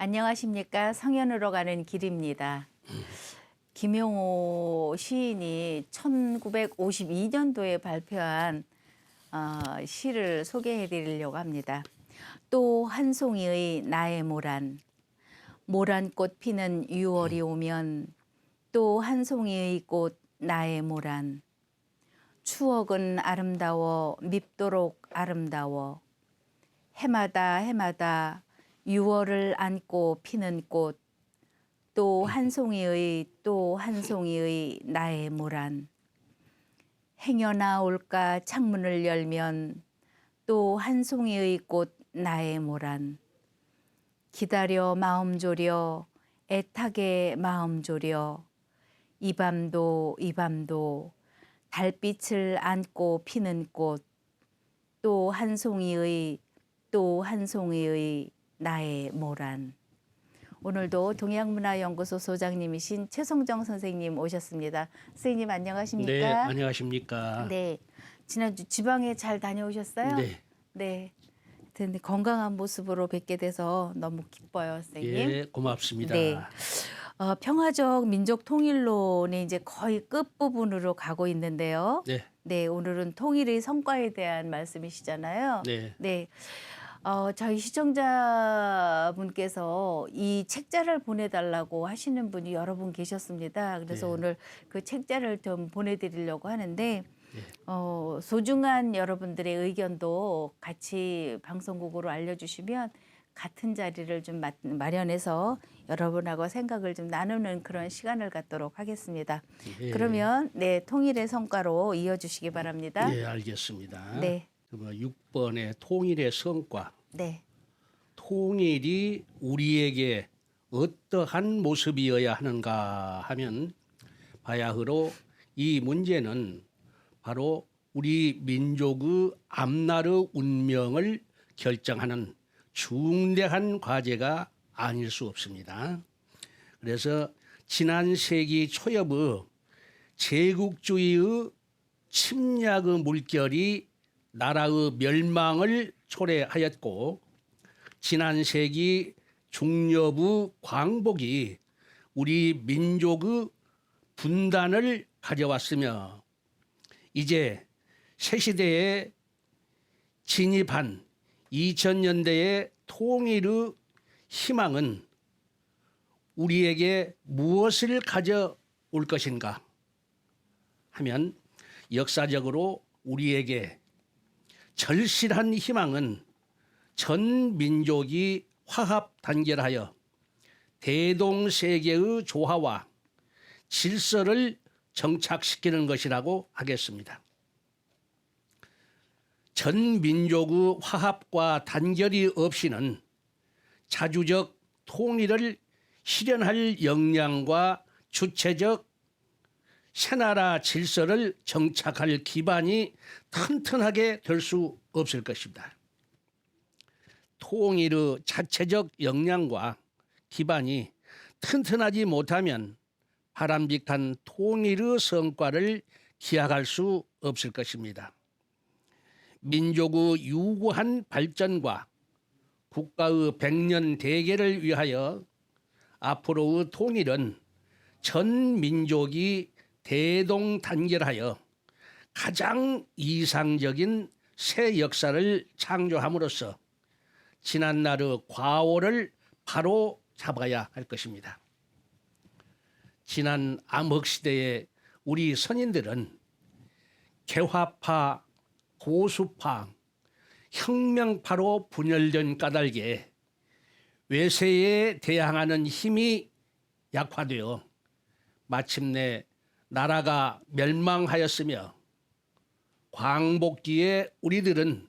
안녕하십니까. 성현으로 가는 길입니다. 김용호 시인이 1952년도에 발표한 시를 소개해 드리려고 합니다. 또 한 송이의 나의 모란꽃 피는 6월이 오면 또 한 송이의 꽃 나의 모란 추억은 아름다워 밉도록 아름다워 해마다 6월을 안고 피는 꽃 또 한 송이의 나의 모란 행여나 올까 창문을 열면 또 한 송이의 꽃 나의 모란 기다려 마음 졸여 애타게 마음 졸여 이 밤도 달빛을 안고 피는 꽃 또 한 송이의 나의 모란. 오늘도 동양문화연구소 소장님이신 최성정 선생님 오셨습니다. 선생님 안녕하십니까? 네, 안녕하십니까? 네, 지난주 지방에 잘 다녀오셨어요? 네. 네. 근데 건강한 모습으로 뵙게 돼서 너무 기뻐요, 선생님. 예, 고맙습니다. 네. 평화적 민족 통일론이 이제 거의 끝부분으로 가고 있는데요. 네. 네, 오늘은 통일의 성과에 대한 말씀이시잖아요. 네. 네. 저희 시청자분께서 이 책자를 보내달라고 하시는 분이 여러 분 계셨습니다. 그래서 네. 오늘 그 책자를 좀 보내드리려고 하는데 소중한 여러분들의 의견도 같이 방송국으로 알려주시면 같은 자리를 좀 마련해서 여러분하고 생각을 좀 나누는 그런 시간을 갖도록 하겠습니다. 예. 그러면 네, 통일의 성과로 이어주시기 바랍니다. 네, 알겠습니다. 네. 그러면 6번의 통일의 성과. 네. 통일이 우리에게 어떠한 모습이어야 하는가 하면 바야흐로 이 문제는 바로 우리 민족의 앞날의 운명을 결정하는 중대한 과제가 아닐 수 없습니다. 그래서 지난 세기 초엽의 제국주의의 침략의 물결이 나라의 멸망을 초래하였고 지난 세기 중엽의 광복이 우리 민족의 분단을 가져왔으며 이제 새 시대에 진입한 2000년대의 통일의 희망은 우리에게 무엇을 가져올 것인가 하면 역사적으로 우리에게 절실한 희망은 전 민족이 화합 단결하여 대동세계의 조화와 질서를 정착시키는 것이라고 하겠습니다. 전 민족의 화합과 단결이 없이는 자주적 통일을 실현할 역량과 주체적 새나라 질서를 정착할 기반이 튼튼하게 될 수 없을 것입니다. 통일의 자체적 역량과 기반이 튼튼하지 못하면 바람직한 통일의 성과를 기약할 수 없을 것입니다. 민족의 유구한 발전과 국가의 백년 대계를 위하여 앞으로의 통일은 전 민족이 대동단결하여 가장 이상적인 새 역사를 창조함으로써 지난날의 과오를 바로 잡아야 할 것입니다. 지난 암흑시대의 우리 선인들은 개화파, 보수파, 혁명파로 분열된 까닭에 외세에 대항하는 힘이 약화되어 마침내 나라가 멸망하였으며 광복기에 우리들은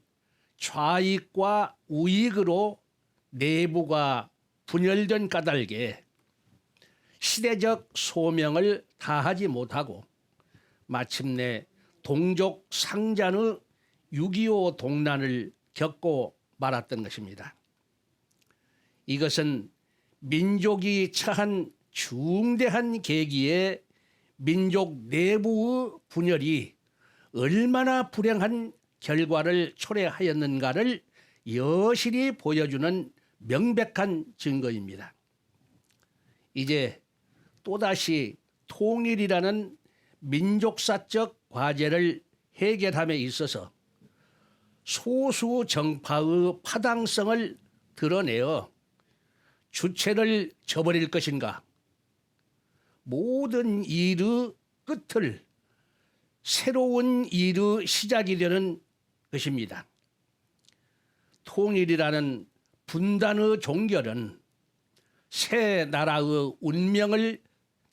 좌익과 우익으로 내부가 분열된 까닭에 시대적 소명을 다하지 못하고 마침내 동족 상잔의 6.25 동란을 겪고 말았던 것입니다. 이것은 민족이 처한 중대한 계기에 민족 내부의 분열이 얼마나 불행한 결과를 초래하였는가를 여실히 보여주는 명백한 증거입니다. 이제 또다시 통일이라는 민족사적 과제를 해결함에 있어서 소수 정파의 파당성을 드러내어 주체를 저버릴 것인가, 모든 일의 끝을 새로운 일의 시작이 되는 것입니다. 통일이라는 분단의 종결은 새 나라의 운명을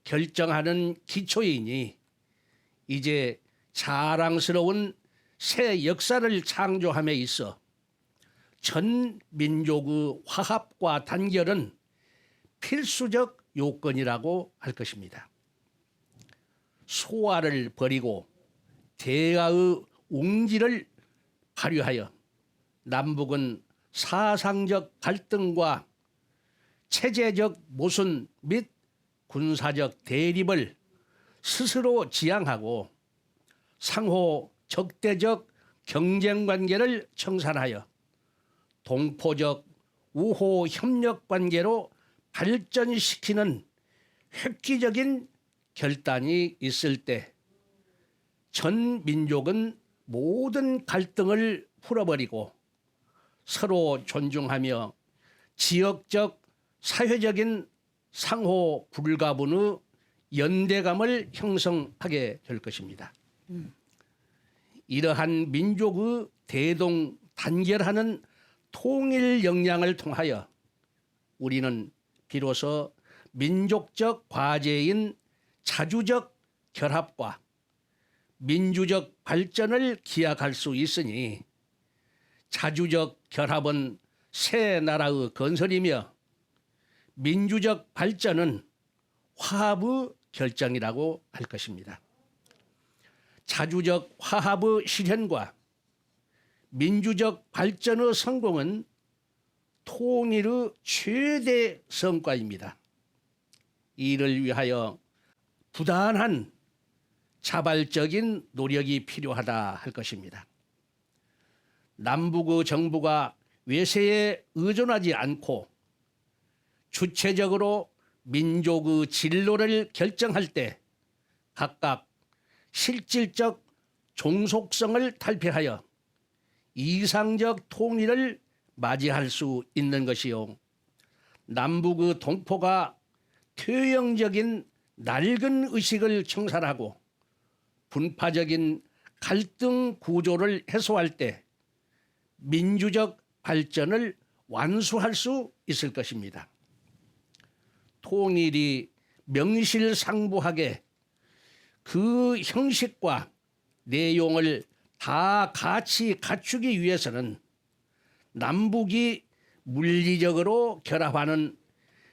결정하는 기초이니 이제 자랑스러운 새 역사를 창조함에 있어 전 민족의 화합과 단결은 필수적 요건이라고 할 것입니다. 소화를 버리고 대화의 웅지를 발휘하여 남북은 사상적 갈등과 체제적 모순 및 군사적 대립을 스스로 지향하고 상호 적대적 경쟁 관계를 청산하여 동포적 우호 협력 관계로 발전시키는 획기적인 결단이 있을 때 전 민족은 모든 갈등을 풀어버리고 서로 존중하며 지역적 사회적인 상호 불가분의 연대감을 형성하게 될 것입니다. 이러한 민족의 대동단결하는 통일 역량을 통하여 우리는 비로소 민족적 과제인 자주적 결합과 민주적 발전을 기약할 수 있으니 자주적 결합은 새 나라의 건설이며 민주적 발전은 화합의 결정이라고 할 것입니다. 자주적 화합의 실현과 민주적 발전의 성공은 통일의 최대 성과입니다. 이를 위하여 부단한 자발적인 노력이 필요하다 할 것입니다. 남북의 정부가 외세에 의존하지 않고 주체적으로 민족의 진로를 결정할 때 각각 실질적 종속성을 탈피하여 이상적 통일을 맞이할 수 있는 것이요, 남북의 동포가 퇴영적인 낡은 의식을 청산하고 분파적인 갈등 구조를 해소할 때 민주적 발전을 완수할 수 있을 것입니다. 통일이 명실상부하게 그 형식과 내용을 다 같이 갖추기 위해서는 남북이 물리적으로 결합하는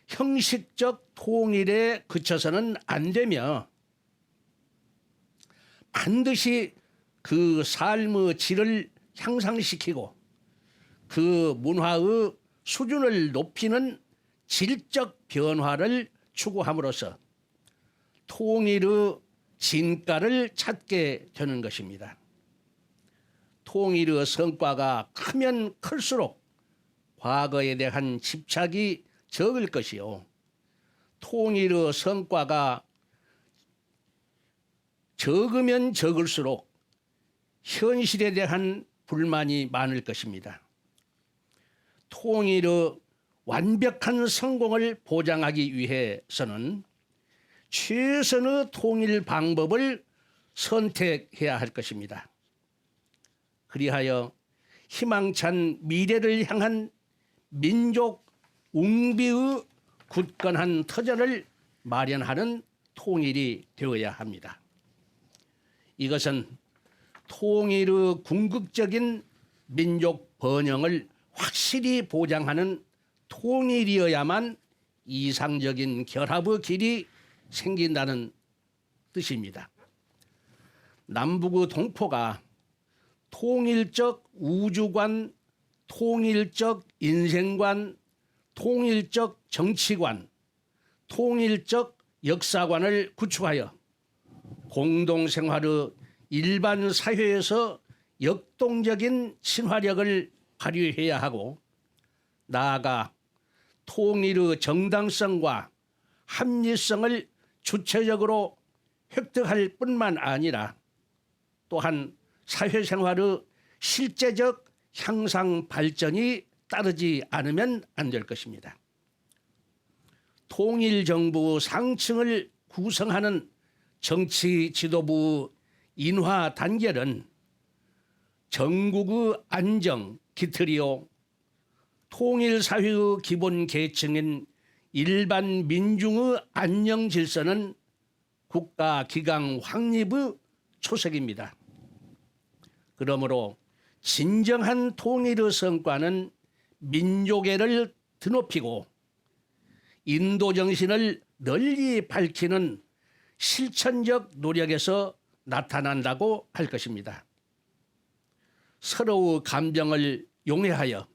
형식적 통일에 그쳐서는 안 되며 반드시 그 삶의 질을 향상시키고 그 문화의 수준을 높이는 질적 변화를 추구함으로써 통일의 진가를 찾게 되는 것입니다. 통일의 성과가 크면 클수록 과거에 대한 집착이 적을 것이요, 통일의 성과가 적으면 적을수록 현실에 대한 불만이 많을 것입니다. 통일의 완벽한 성공을 보장하기 위해서는 최선의 통일 방법을 선택해야 할 것입니다. 그리하여 희망찬 미래를 향한 민족 웅비의 굳건한 터전을 마련하는 통일이 되어야 합니다. 이것은 통일의 궁극적인 민족 번영을 확실히 보장하는 통일이어야만 이상적인 결합의 길이 생긴다는 뜻입니다. 남북의 동포가 통일적 우주관, 통일적 인생관, 통일적 정치관, 통일적 역사관을 구축하여 공동생활의 일반 사회에서 역동적인 친화력을 발휘해야 하고, 나아가 통일의 정당성과 합리성을 주체적으로 획득할 뿐만 아니라 또한 사회생활의 실제적 향상 발전이 따르지 않으면 안 될 것입니다. 통일정부 상층을 구성하는 정치 지도부 인화 단결은 전국의 안정 기틀이요 통일사회의 기본 계층인 일반 민중의 안녕 질서는 국가 기강 확립의 초석입니다. 그러므로 진정한 통일의 성과는 민족애를 드높이고 인도 정신을 널리 밝히는 실천적 노력에서 나타난다고 할 것입니다. 서로의 감정을 용해하여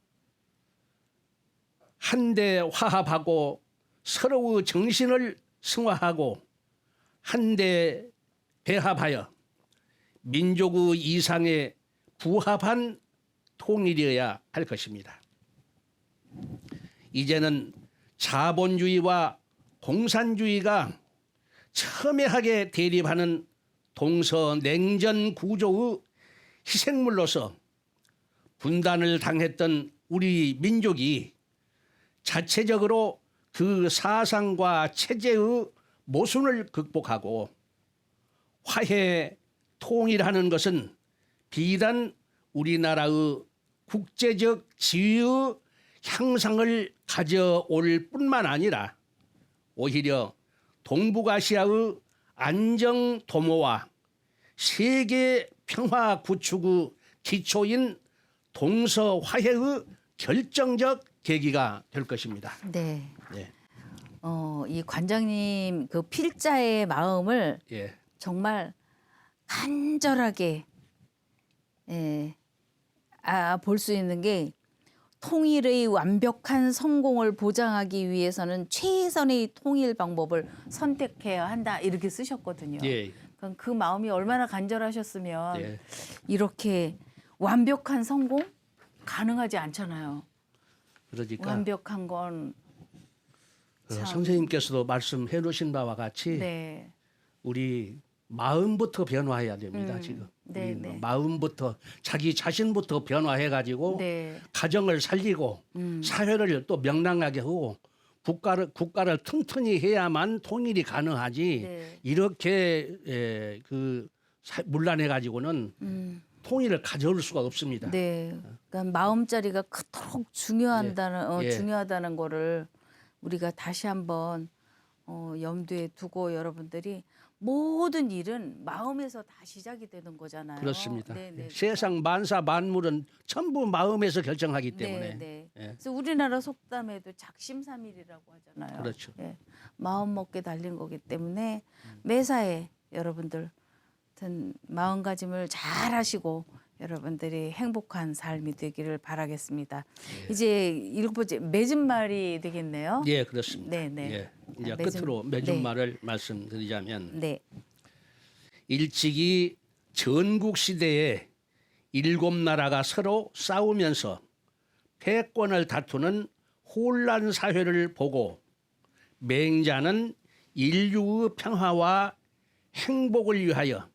한데 화합하고 서로의 정신을 승화하고 한데 배합하여 민족의 이상에 부합한 통일이어야 할 것입니다. 이제는 자본주의와 공산주의가 첨예하게 대립하는 동서냉전 구조의 희생물로서 분단을 당했던 우리 민족이 자체적으로 그 사상과 체제의 모순을 극복하고 화해 통일하는 것은 비단 우리나라의 국제적 지위의 향상을 가져올 뿐만 아니라 오히려 동북아시아의 안정 도모와 세계 평화 구축의 기초인 동서 화해의 결정적 계기가 될 것입니다. 네. 예. 이 관장님 그 필자의 마음을 예. 정말 간절하게 볼 수 있는 게 통일의 완벽한 성공을 보장하기 위해서는 최선의 통일 방법을 선택해야 한다 이렇게 쓰셨거든요. 예. 그럼 그 마음이 얼마나 간절하셨으면 예. 이렇게 완벽한 성공 가능하지 않잖아요. 그러니까 완벽한 건 참. 선생님께서도 말씀해 놓으신 바와 같이 네. 우리 마음부터 변화해야 됩니다. 지금 네, 우리 네. 마음부터 자기 자신부터 변화해 가지고 네. 가정을 살리고 사회를 또 명랑하게 하고 국가를 튼튼히 해야만 통일이 가능하지. 네. 이렇게 문란해 가지고는 통일을 가져올 수가 없습니다. 네. 그러니까 마음자리가 그토록 중요하다는 예. 중요하다는 거를 우리가 다시 한번 염두에 두고 여러분들이 모든 일은 마음에서 다 시작이 되는 거잖아요. 그렇습니다. 네, 네. 세상 만사 만물은 전부 마음에서 결정하기 때문에. 네, 네. 예. 그래서 우리나라 속담에도 작심삼일이라고 하잖아요. 그렇죠. 예. 마음 먹게 달린 거기 때문에 매사에 여러분들 하여튼 마음가짐을 잘 하시고 여러분들이 행복한 삶이 되기를 바라겠습니다. 이제 일곱 번째 맺은 말이 되겠네요. 예, 그렇습니다. 네, 네. 예. 이제 맺은- 끝으로 맺은 네. 말을 말씀드리자면 네. 일찍이 전국 시대에 7나라가 서로 싸우면서 패권을 다투는 혼란 사회를 보고 맹자는 인류의 평화와 행복을 위하여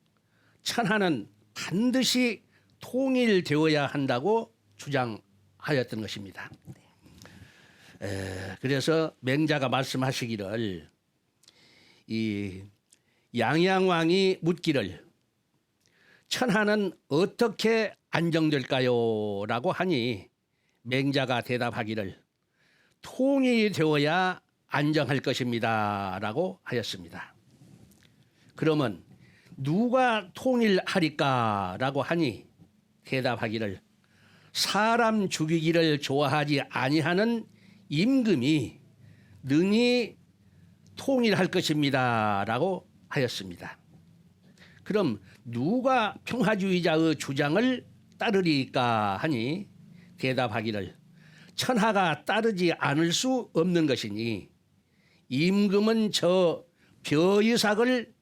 천하는 반드시 통일되어야 한다고 주장하였던 것입니다. 그래서 맹자가 말씀하시기를 이 양양왕이 묻기를 천하는 어떻게 안정될까요? 라고 하니 맹자가 대답하기를 통일이 되어야 안정할 것입니다. 라고 하였습니다. 그러면 누가 통일하리까? 라고 하니 대답하기를 사람 죽이기를 좋아하지 아니하는 임금이 능히 통일할 것입니다. 라고 하였습니다. 그럼 누가 평화주의자의 주장을 따르리까 하니 대답하기를 천하가 따르지 않을 수 없는 것이니 임금은 저 벼이삭을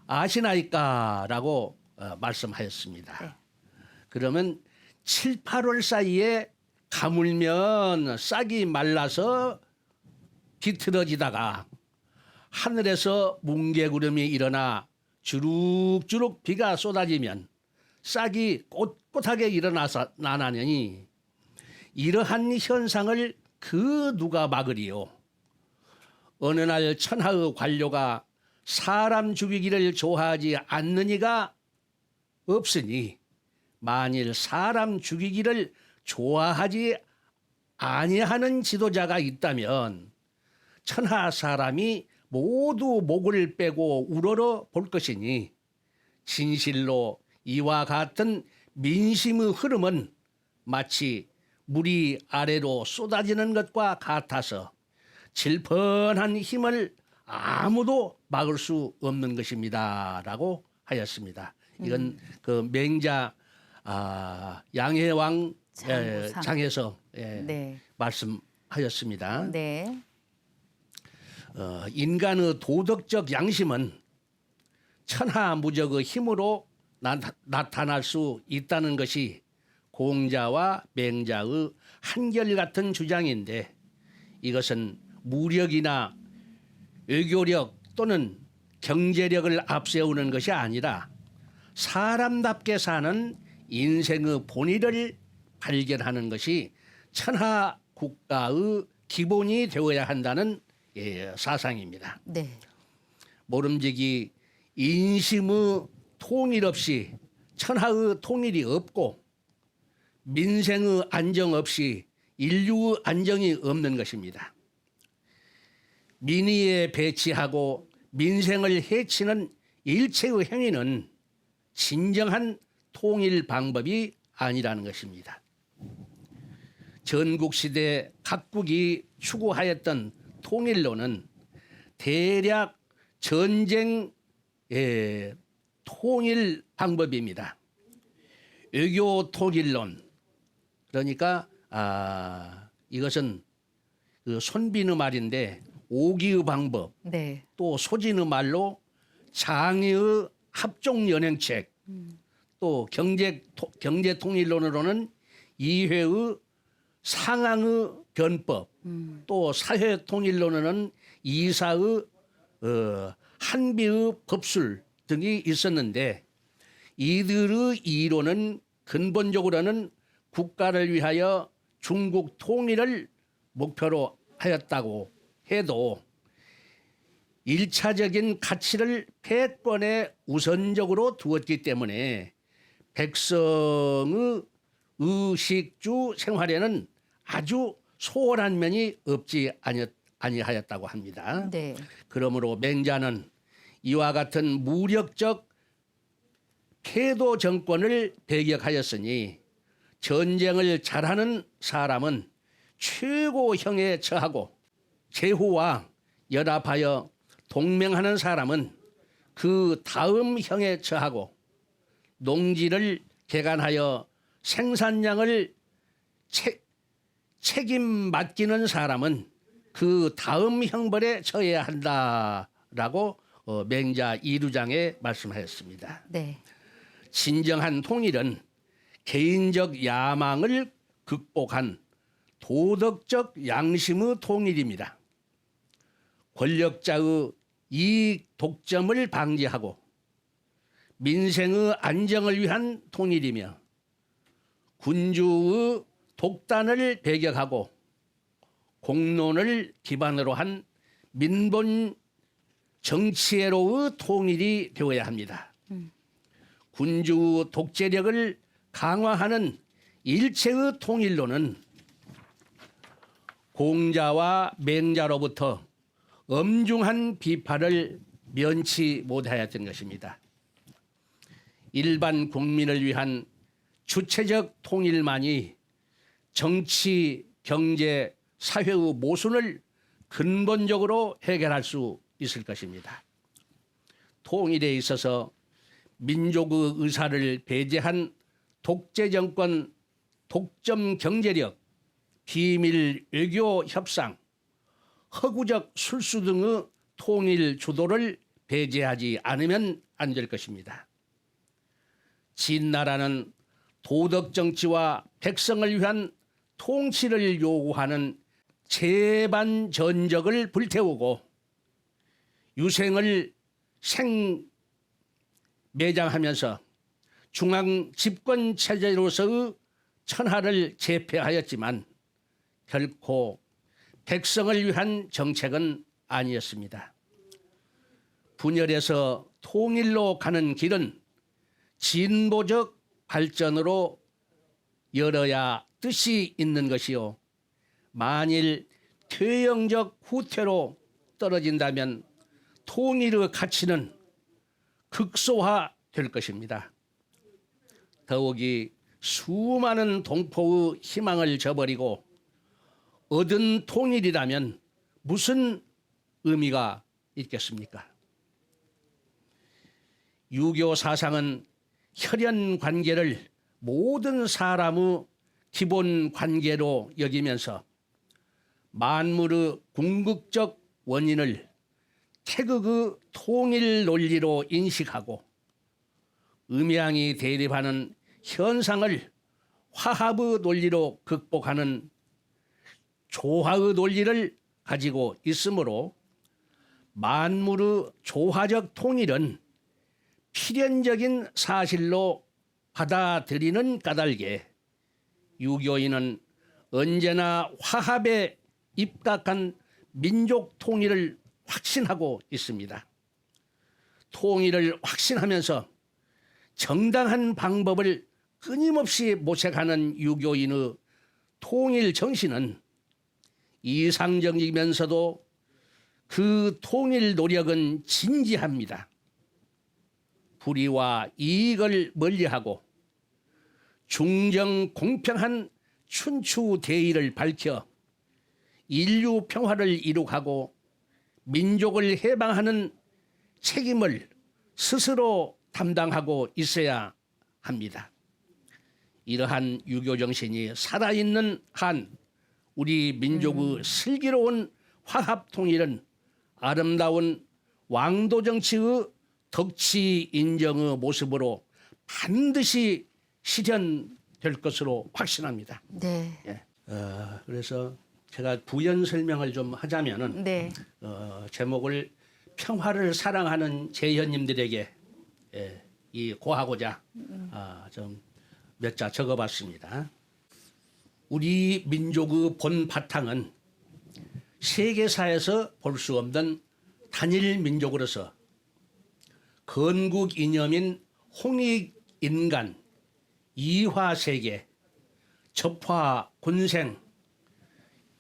아시나이까라고 말씀하였습니다. 네. 그러면 7, 8월 사이에 가물면 싹이 말라서 비틀어지다가 하늘에서 뭉게구름이 일어나 주룩주룩 비가 쏟아지면 싹이 꼿꼿하게 일어나서 나나니 이러한 현상을 그 누가 막으리요. 어느 날 천하의 관료가 사람 죽이기를 좋아하지 않는 이가 없으니 만일 사람 죽이기를 좋아하지 아니하는 지도자가 있다면 천하 사람이 모두 목을 빼고 우러러 볼 것이니 진실로 이와 같은 민심의 흐름은 마치 물이 아래로 쏟아지는 것과 같아서 질펀한 힘을 아무도 막을 수 없는 것입니다라고 하였습니다. 이건 그 맹자 양해왕 장에서 네. 말씀하였습니다. 네. 인간의 도덕적 양심은 천하무적의 힘으로 나타날 수 있다는 것이 공자와 맹자의 한결같은 주장인데 이것은 무력이나 외교력 또는 경제력을 앞세우는 것이 아니라 사람답게 사는 인생의 본의를 발견하는 것이 천하 국가의 기본이 되어야 한다는 사상입니다. 네. 모름지기 인심의 통일 없이 천하의 통일이 없고 민생의 안정 없이 인류의 안정이 없는 것입니다. 민의에 배치하고 민생을 해치는 일체의 행위는 진정한 통일 방법이 아니라는 것입니다. 전국시대 각국이 추구하였던 통일론은 대략 전쟁 통일 방법입니다. 외교 통일론 그러니까 이것은 그 손빈의 말인데 오기의 방법 네. 또 소진의 말로 장의의 합종 연행책 또 경제 통일론으로는 이회의 상황의 변법 또 사회 통일론으로는 이사의 한비의 법술 등이 있었는데 이들의 이론은 근본적으로는 국가를 위하여 중국 통일을 목표로 하였다고 해도 일차적인 가치를 패권에 우선적으로 두었기 때문에 백성의 의식주 생활에는 아주 소홀한 면이 없지 아니하였다고 합니다. 네. 그러므로 맹자는 이와 같은 무력적 패도 정권을 배격하였으니 전쟁을 잘하는 사람은 최고형에 처하고 제후와 연합하여 동맹하는 사람은 그 다음 형에 처하고 농지를 개간하여 생산량을 책임 맡기는 사람은 그 다음 형벌에 처해야 한다라고 맹자 이루장에 말씀하였습니다. 네. 진정한 통일은 개인적 야망을 극복한 도덕적 양심의 통일입니다. 권력자의 이익 독점을 방지하고 민생의 안정을 위한 통일이며 군주의 독단을 배격하고 공론을 기반으로 한 민본 정치애로의 통일이 되어야 합니다. 군주 독재력을 강화하는 일체의 통일론은 공자와 맹자로부터 엄중한 비판을 면치 못하였던 것입니다. 일반 국민을 위한 주체적 통일만이 정치, 경제, 사회의 모순을 근본적으로 해결할 수 있을 것입니다. 통일에 있어서 민족의 의사를 배제한 독재 정권, 독점 경제력, 비밀 외교 협상, 허구적 술수 등의 통일 주도를 배제하지 않으면 안 될 것입니다. 진나라는 도덕 정치와 백성을 위한 통치를 요구하는 재반 전적을 불태우고 유생을 생매장하면서 중앙 집권 체제로서의 천하를 제패하였지만 결코 백성을 위한 정책은 아니었습니다. 분열에서 통일로 가는 길은 진보적 발전으로 열어야 뜻이 있는 것이요. 만일 퇴영적 후퇴로 떨어진다면 통일의 가치는 극소화될 것입니다. 더욱이 수많은 동포의 희망을 저버리고 얻은 통일이라면 무슨 의미가 있겠습니까? 유교 사상은 혈연 관계를 모든 사람의 기본 관계로 여기면서 만물의 궁극적 원인을 태극의 통일 논리로 인식하고 음양이 대립하는 현상을 화합의 논리로 극복하는 조화의 논리를 가지고 있으므로 만물의 조화적 통일은 필연적인 사실로 받아들이는 까닭에 유교인은 언제나 화합에 입각한 민족 통일을 확신하고 있습니다. 통일을 확신하면서 정당한 방법을 끊임없이 모색하는 유교인의 통일 정신은 이상적이면서도 그 통일 노력은 진지합니다. 불의와 이익을 멀리하고 중정 공평한 춘추 대의를 밝혀 인류 평화를 이룩하고 민족을 해방하는 책임을 스스로 담당하고 있어야 합니다. 이러한 유교 정신이 살아있는 한 우리 민족의 슬기로운 화합 통일은 아름다운 왕도 정치의 덕치 인정의 모습으로 반드시 실현될 것으로 확신합니다. 네. 예. 그래서 제가 부연 설명을 좀 하자면은 네. 제목을 평화를 사랑하는 재현님들에게 이 고하고자 좀 몇 자 적어봤습니다. 우리 민족의 본 바탕은 세계사에서 볼 수 없는 단일 민족으로서 건국 이념인 홍익 인간, 이화 세계, 접화 군생,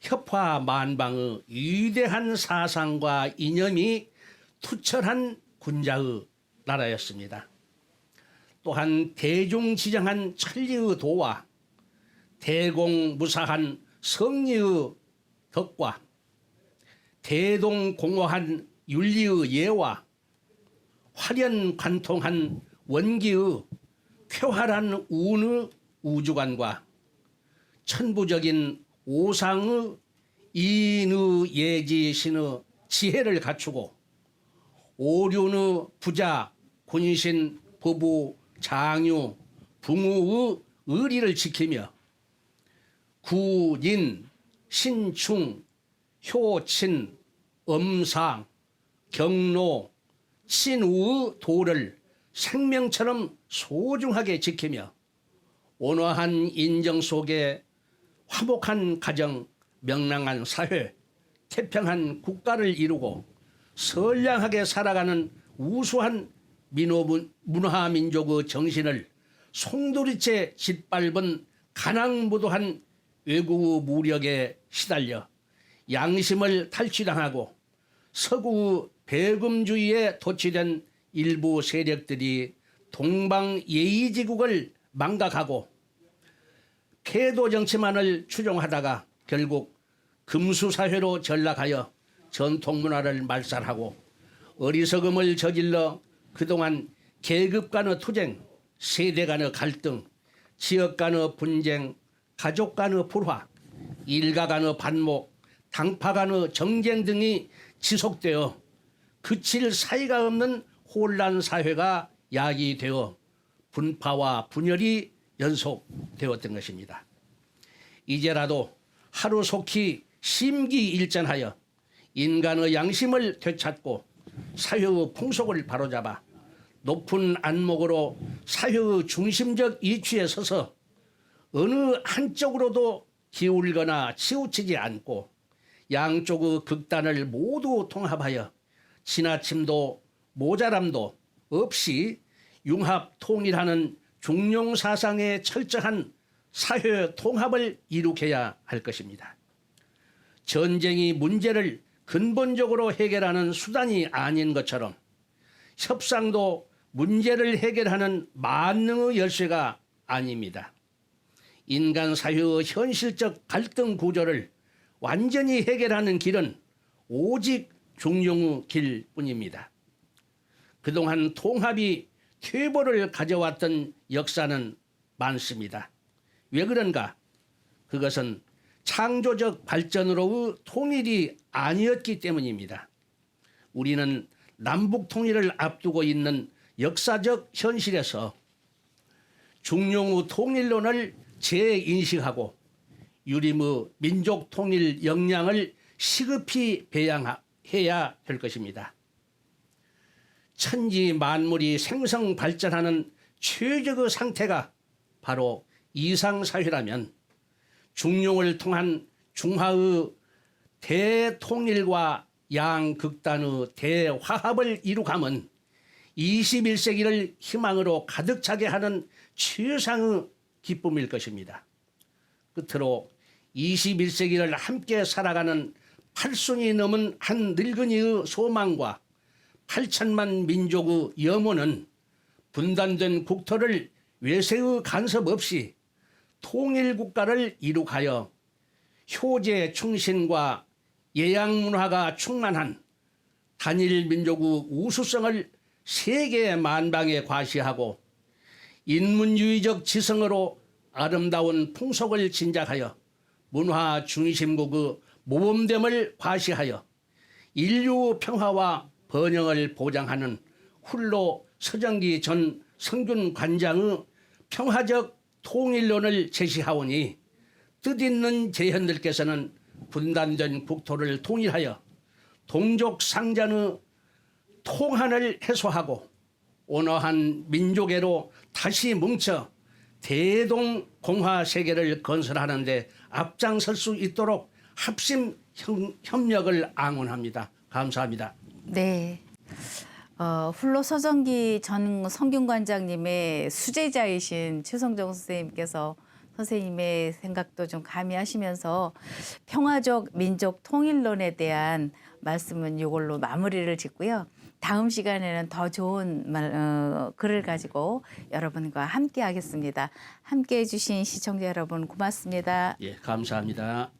협화 만방의 위대한 사상과 이념이 투철한 군자의 나라였습니다. 또한 대중지정한 천리의 도와 대공무사한 성리의 덕과 대동공허한 윤리의 예와 화련관통한 원기의 쾌활한 운의 우주관과 천부적인 오상의 인의 예지신의 지혜를 갖추고 오륜의 부자, 군신, 부부, 장유, 붕우의 의리를 지키며 구인, 신충, 효친, 엄상, 경로, 신우의 도를 생명처럼 소중하게 지키며 온화한 인정 속에 화목한 가정, 명랑한 사회, 태평한 국가를 이루고 선량하게 살아가는 우수한 문화민족의 정신을 송두리째 짓밟은 가난무도한 외국의 무력에 시달려 양심을 탈취당하고 서구 배금주의에 도취된 일부 세력들이 동방 예의지국을 망각하고 패도 정치만을 추종하다가 결국 금수사회로 전락하여 전통문화를 말살하고 어리석음을 저질러 그동안 계급 간의 투쟁, 세대 간의 갈등, 지역 간의 분쟁, 가족 간의 불화, 일가 간의 반목, 당파 간의 정쟁 등이 지속되어 그칠 사이가 없는 혼란 사회가 야기되어 분파와 분열이 연속되었던 것입니다. 이제라도 하루속히 심기일전하여 인간의 양심을 되찾고 사회의 풍속을 바로잡아 높은 안목으로 사회의 중심적 이치에 서서 어느 한쪽으로도 기울거나 치우치지 않고 양쪽의 극단을 모두 통합하여 지나침도 모자람도 없이 융합 통일하는 중용 사상의 철저한 사회 통합을 이룩해야 할 것입니다. 전쟁이 문제를 근본적으로 해결하는 수단이 아닌 것처럼 협상도 문제를 해결하는 만능의 열쇠가 아닙니다. 인간 사회의 현실적 갈등 구조를 완전히 해결하는 길은 오직 중용의 길뿐입니다. 그동안 통합이 퇴보를 가져왔던 역사는 많습니다. 왜 그런가? 그것은 창조적 발전으로의 통일이 아니었기 때문입니다. 우리는 남북 통일을 앞두고 있는 역사적 현실에서 중용의 통일론을 재인식하고 유림의 민족 통일 역량을 시급히 배양해야 될 것입니다. 천지 만물이 생성 발전하는 최적의 상태가 바로 이상사회라면 중용을 통한 중화의 대통일과 양극단의 대화합을 이룩함은 21세기를 희망으로 가득 차게 하는 최상의 기쁨일 것입니다. 끝으로 21세기를 함께 살아가는 8순이 넘은 한 늙은이의 소망과 8천만 민족의 염원은 분단된 국토를 외세의 간섭 없이 통일국가를 이룩하여 효제 충신과 예양문화가 충만한 단일 민족의 우수성을 세계 만방에 과시하고 인문주의적 지성으로 아름다운 풍속을 진작하여 문화 중심국의 모범됨을 과시하여 인류 평화와 번영을 보장하는 훌로 서정기 전 성균 관장의 평화적 통일론을 제시하오니 뜻있는 제현들께서는 분단된 국토를 통일하여 동족 상잔의 통한을 해소하고 온화한 민족애로 다시 뭉쳐 대동공화 세계를 건설하는 데 앞장설 수 있도록 합심 협력을 ang원합니다. 감사합니다. 네. 훌로 서정기 전 성균관장님의 수제자이신 최성정 선생님께서 선생님의 생각도 좀 가미하시면서 평화적 민족 통일론에 대한 말씀은 이걸로 마무리를 짓고요. 다음 시간에는 더 좋은 글을 가지고 여러분과 함께 하겠습니다. 함께 해주신 시청자 여러분 고맙습니다. 예, 감사합니다.